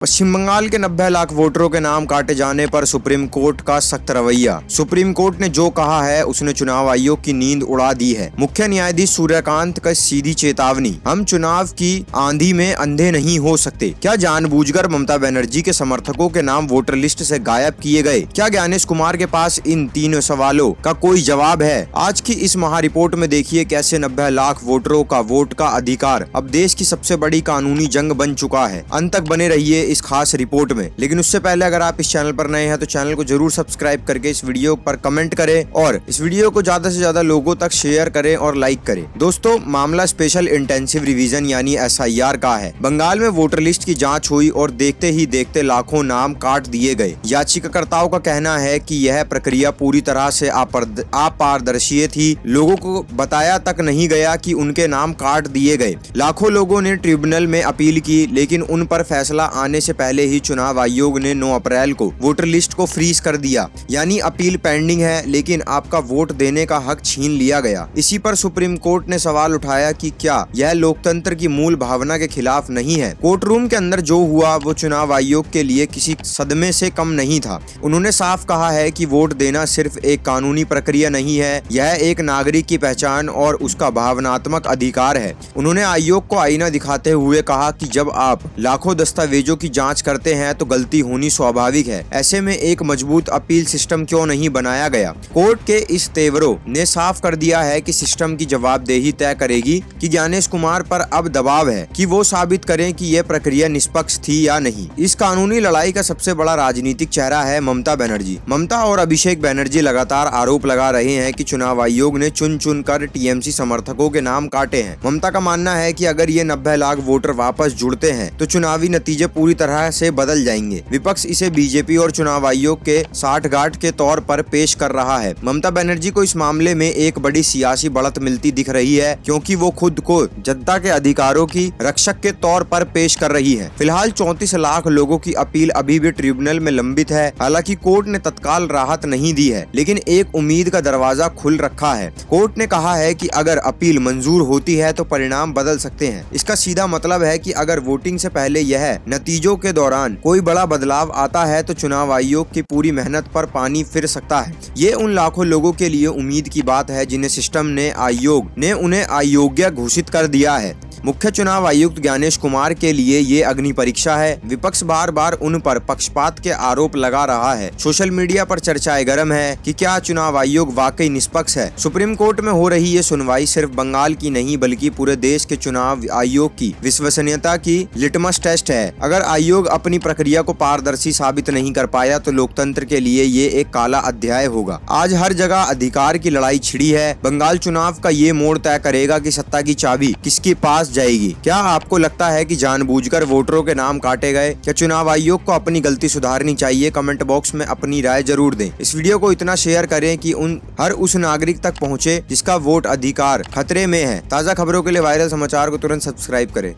पश्चिम बंगाल के 90 लाख वोटरों के नाम काटे जाने पर सुप्रीम कोर्ट का सख्त रवैया। सुप्रीम कोर्ट ने जो कहा है उसने चुनाव आयोग की नींद उड़ा दी है। मुख्य न्यायाधीश सूर्यकांत का सीधी चेतावनी, हम चुनाव की आंधी में अंधे नहीं हो सकते। क्या जानबूझकर ममता बनर्जी के समर्थकों के नाम वोटर लिस्ट से गायब किए गए? क्या ज्ञानेश कुमार के पास इन तीनों सवालों का कोई जवाब है? आज की इस महारिपोर्ट में देखिए कैसे 90 लाख वोटरों का वोट का अधिकार अब देश की सबसे बड़ी कानूनी जंग बन चुका है। अंत तक बने रहिए इस खास रिपोर्ट में। लेकिन उससे पहले अगर आप इस चैनल पर नए हैं तो चैनल को जरूर सब्सक्राइब करके इस वीडियो पर कमेंट करें और इस वीडियो को ज्यादा से ज्यादा लोगों तक शेयर करें और लाइक करें। दोस्तों, मामला स्पेशल इंटेंसिव रिवीजन यानी SIR का है। बंगाल में वोटर लिस्ट की जांच हुई और देखते ही देखते लाखों नाम काट दिए गए। याचिकाकर्ताओं का कहना है कि यह प्रक्रिया पूरी तरह से अपारदर्शी थी। लोगों को बताया तक नहीं गया कि उनके नाम काट दिए गए। लाखों लोगों ने ट्रिब्यूनल में अपील की, लेकिन उन पर फैसला आने से पहले ही चुनाव आयोग ने 9 अप्रैल को वोटर लिस्ट को फ्रीज कर दिया। यानी अपील पेंडिंग है, लेकिन आपका वोट देने का हक छीन लिया गया। इसी पर सुप्रीम कोर्ट ने सवाल उठाया कि क्या यह लोकतंत्र की मूल भावना के खिलाफ नहीं है? कोर्ट रूम के अंदर जो हुआ वो चुनाव आयोग के लिए किसी सदमे से कम नहीं था। उन्होंने साफ कहा है कि वोट देना सिर्फ एक कानूनी प्रक्रिया नहीं है, यह एक नागरिक की पहचान और उसका भावनात्मक अधिकार है। उन्होंने आयोग को आईना दिखाते हुए कहा कि जब आप लाखों दस्तावेजों की जांच करते हैं तो गलती होनी स्वाभाविक है। ऐसे में एक मजबूत अपील सिस्टम क्यों नहीं बनाया गया? कोर्ट के इस तेवरों ने साफ कर दिया है कि सिस्टम की जवाबदेही तय करेगी कि ज्ञानेश कुमार पर अब दबाव है कि वो साबित करें कि यह प्रक्रिया निष्पक्ष थी या नहीं। इस कानूनी लड़ाई का सबसे बड़ा राजनीतिक चेहरा है ममता बनर्जी। ममता और अभिषेक बनर्जी लगातार आरोप लगा रहे हैं कि चुनाव आयोग ने चुन चुन कर TMC समर्थकों के नाम काटे हैं। ममता का मानना है कि अगर ये 90 लाख वोटर वापस जुड़ते हैं तो चुनावी नतीजे पूरी तरह से बदल जाएंगे। विपक्ष इसे बीजेपी और चुनाव आयोग के साठगांठ के तौर पर पेश कर रहा है। ममता बनर्जी को इस मामले में एक बड़ी सियासी बढ़त मिलती दिख रही है, क्योंकि वो खुद को जनता के अधिकारों की रक्षक के तौर पर पेश कर रही है। फिलहाल 34 लाख लोगों की अपील अभी भी ट्रिब्यूनल में लंबित है। हालांकि कोर्ट ने तत्काल राहत नहीं दी है, लेकिन एक उम्मीद का दरवाजा खुल रखा है। कोर्ट ने कहा है कि अगर अपील मंजूर होती है तो परिणाम बदल सकते हैं। इसका सीधा मतलब है कि अगर वोटिंग से पहले यह नतीजों के दौरान कोई बड़ा बदलाव आता है तो चुनाव आयोग की पूरी मेहनत पर पानी फिर सकता है। ये उन लाखों लोगों के लिए उम्मीद की बात है जिन्हें सिस्टम ने उन्हें अयोग्य घोषित कर दिया है। मुख्य चुनाव आयुक्त ज्ञानेश कुमार के लिए ये अग्नि परीक्षा है। विपक्ष बार बार उन पर पक्षपात के आरोप लगा रहा है। सोशल मीडिया पर चर्चाएं गर्म है कि क्या चुनाव आयोग वाकई निष्पक्ष है। सुप्रीम कोर्ट में हो रही ये सुनवाई सिर्फ बंगाल की नहीं बल्कि पूरे देश के चुनाव आयोग की विश्वसनीयता की लिटमस टेस्ट है। अगर आयोग अपनी प्रक्रिया को पारदर्शी साबित नहीं कर पाया तो लोकतंत्र के लिए ये एक काला अध्याय होगा। आज हर जगह अधिकार की लड़ाई छिड़ी है। बंगाल चुनाव का ये मोड़ तय करेगा कि सत्ता की चाबी किसके पास जाएगी। क्या आपको लगता है कि जानबूझकर वोटरों के नाम काटे गए? क्या चुनाव आयोग को अपनी गलती सुधारनी चाहिए? कमेंट बॉक्स में अपनी राय जरूर दें। इस वीडियो को इतना शेयर करें कि हर उस नागरिक तक पहुंचे जिसका वोट अधिकार खतरे में है। ताज़ा खबरों के लिए वायरल समाचार को तुरंत सब्सक्राइब करें।